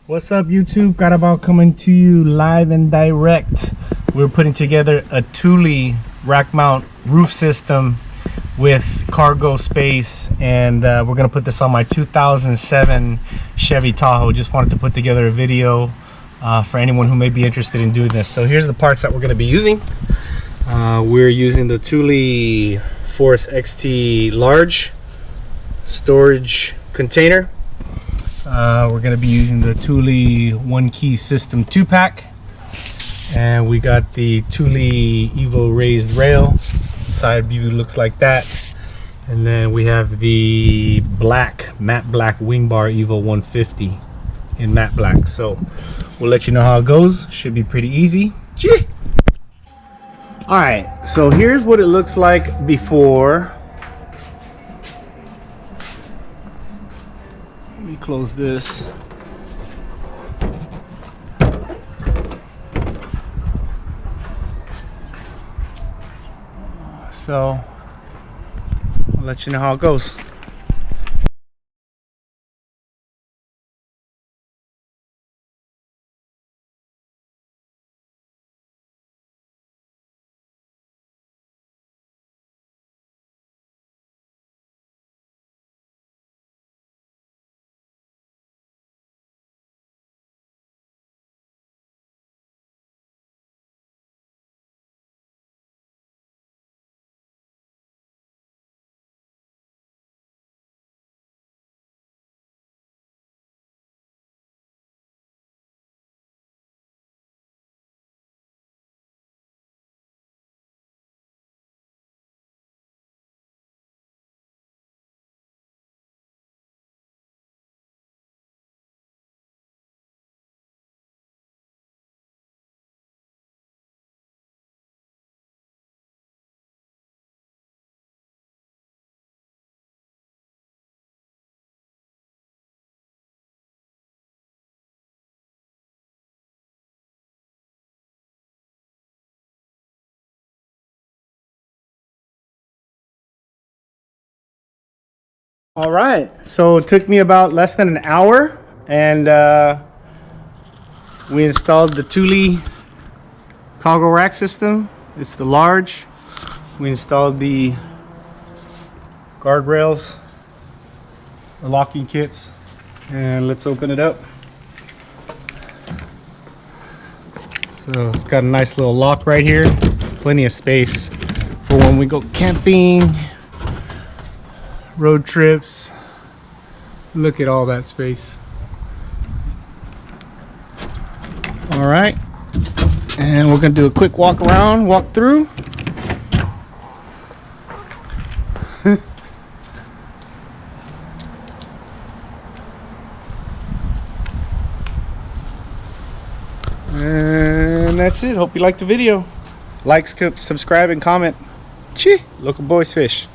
What's up, YouTube? Got about coming to you live and direct. We're putting together a Thule rack mount roof system with cargo space, and we're gonna put this on my 2007 Chevy Tahoe. Just wanted to put together a video for anyone who may be interested in doing this. So here's the parts that we're gonna be using. We're using the Thule Force XT large storage container. We're going to be using the Thule One Key System 2-pack, and we got the Thule Evo raised rail. Side view looks like that, and then we have the matte black wing bar Evo 150 in matte black. So we'll let you know how it goes. Should be pretty easy. Gee. All right, so here's what it looks like before. Let me close this. So I'll let you know how it goes. All right, so it took me about less than an hour, and we installed the Thule cargo rack system. It's the large. We installed the guardrails, the locking kits, and let's open it up. So it's got a nice little lock right here, plenty of space for when we go camping, road trips. Look at all that space. All right, and we're gonna do a quick walk through. And that's it. Hope you liked the video. Like, subscribe, and comment. Chee, local boys fish.